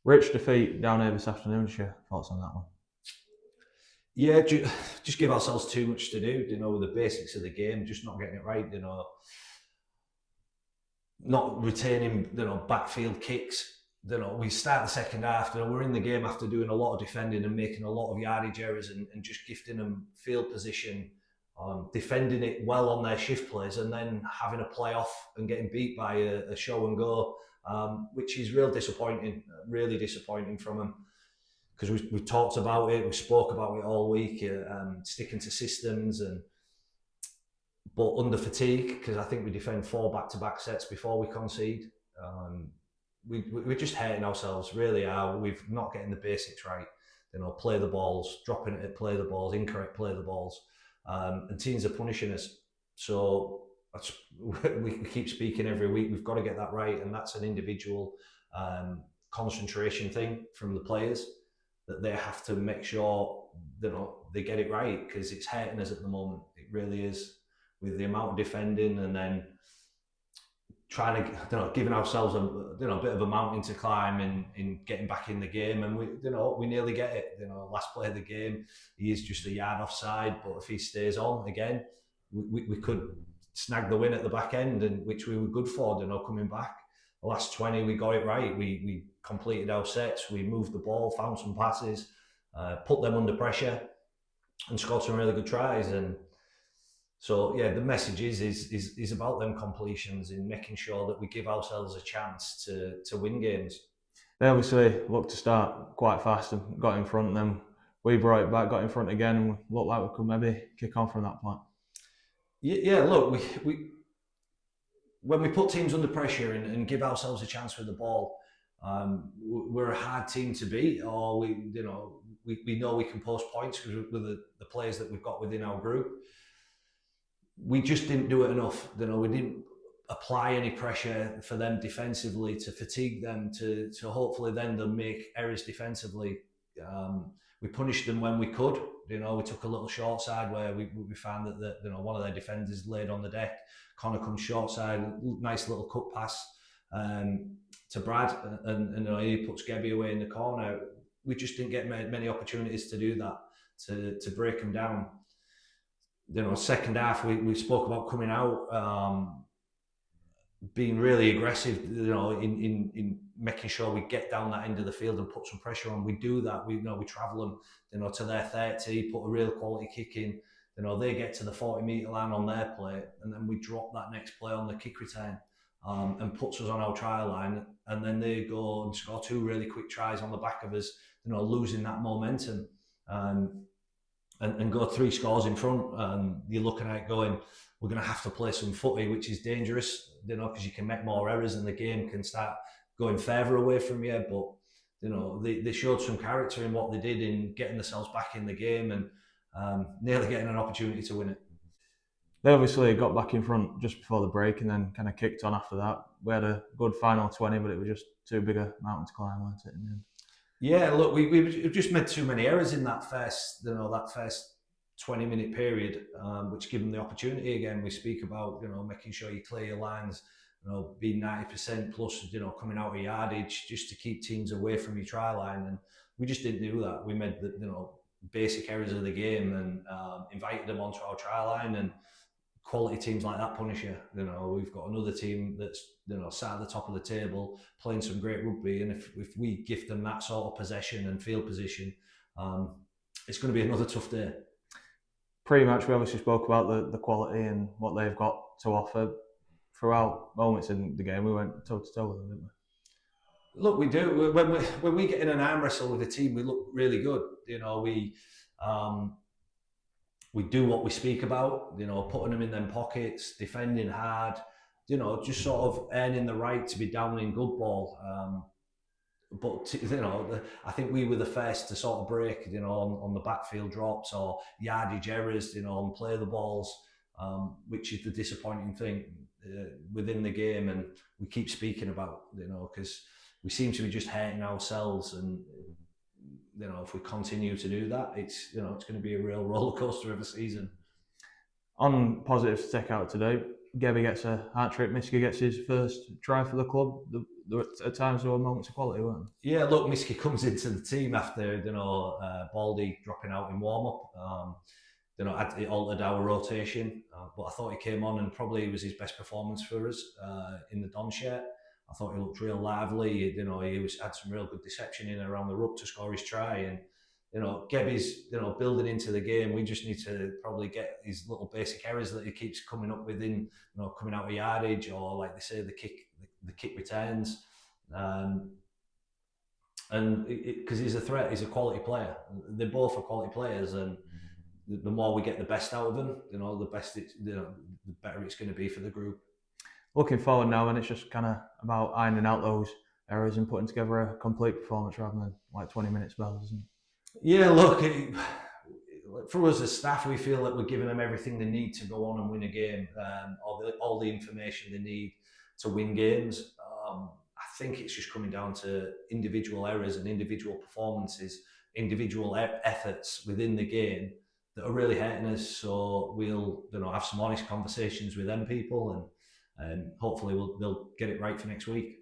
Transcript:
Rich defeat down here this afternoon. What's your thoughts on that one? Yeah, just give ourselves too much to do, with the basics of the game, just not getting it right, not retaining, backfield kicks. We start the second half, we're in the game after doing a lot of defending and making a lot of yardage errors and just gifting them field position, defending it well on their shift plays and then having a play off and getting beat by a show and go, which is really disappointing from them. Because we talked about it, we spoke about it all week, sticking to systems, but under fatigue, because I think we defend 4 back-to-back sets before we concede. We're just hating ourselves, really are. We're not getting the basics right. Play the balls, dropping it, play the balls, incorrect play the balls, and teams are punishing us. So we keep speaking every week. We've got to get that right, and that's an individual concentration thing from the players, that they have to make sure they get it right, because it's hurting us at the moment. It really is, with the amount of defending and then trying to giving ourselves a bit of a mountain to climb in getting back in the game, and we nearly get it. Last play of the game, he is just a yard offside, but if he stays on again, we could snag the win at the back end, and which we were good for. Coming back. The last 20, we got it right. We completed our sets. We moved the ball, found some passes, put them under pressure, and scored some really good tries. And so, yeah, the message is about them completions and making sure that we give ourselves a chance to win games. They obviously looked to start quite fast and got in front, and then we brought it back, got in front again, and looked like we could maybe kick on from that point. Yeah, look, we when we put teams under pressure and give ourselves a chance with the ball, we're a hard team to beat, or we know we can post points with the players that we've got within our group. We just didn't do it enough. We didn't apply any pressure for them defensively to fatigue them, to hopefully then they'll make errors defensively. We punished them when we could. We took a little short side where we found that one of their defenders laid on the deck. Connor comes short side, nice little cut pass to Brad, and he puts Gebby away in the corner. We just didn't get many opportunities to do that, to break them down. Second half, we spoke about coming out, being really aggressive, in making sure we get down that end of the field and put some pressure on. We do that. We travel them, to their 30, put a real quality kick in. They get to the 40-metre line on their play, and then we drop that next play on the kick return, and puts us on our try line. And then they go and score 2 really quick tries on the back of us, losing that momentum, and go 3 scores in front. You're looking at it going, we're going to have to play some footy, which is dangerous, because you can make more errors and the game can start going further away from you. But they showed some character in what they did in getting themselves back in the game and nearly getting an opportunity to win it. They obviously got back in front just before the break and then kind of kicked on after that. We had a good final 20, but it was just too big a mountain to climb, wasn't it, in the end? Yeah, look, we just made too many errors in that first 20-minute period, which gave them the opportunity again. We speak about, making sure you clear your lines, being 90% plus, coming out of yardage just to keep teams away from your try line. And we just didn't do that. We made the, basic errors of the game and invited them onto our try line, and quality teams like that punish you. We've got another team that's, sat at the top of the table playing some great rugby, and if we gift them that sort of possession and field position, it's going to be another tough day. Pre-match, we obviously spoke about the quality and what they've got to offer. Throughout moments in the game, we went toe-to-toe with them, didn't we? Look, we do. When we get in an arm wrestle with a team, we look really good. We do what we speak about. Putting them in them pockets, defending hard. Just sort of earning the right to be down in good ball. But I think we were the first to sort of break, on the backfield drops or yardage errors, and play the balls, which is the disappointing thing within the game, and we keep speaking about, because we seem to be just hurting ourselves, and if we continue to do that, it's it's going to be a real roller coaster of a season. On positives to take out today, Gebby gets a hat trick. Miski gets his first try for the club. at times there were moments of quality, weren't Yeah, look, Miski comes into the team after Baldy dropping out in warm up. It altered our rotation, but I thought he came on and probably was his best performance for us in the Don shirt. I thought he looked real lively. He had some real good deception in around the ruck to score his try, and Gebby's building into the game. We just need to probably get his little basic errors that he keeps coming up with in coming out of yardage, or like they say, the kick returns. And because he's a threat, he's a quality player. They both are quality players, and the more we get the best out of them, the better it's going to be for the group. Looking forward now, and it's just kind of about ironing out those errors and putting together a complete performance rather than like 20-minute spells, isn't it? Yeah, look, for us as staff, we feel that we're giving them everything they need to go on and win a game, all the information they need to win games. I think it's just coming down to individual errors and individual performances, individual efforts within the game that are really hurting us. So we'll have some honest conversations with them people, and hopefully they'll get it right for next week.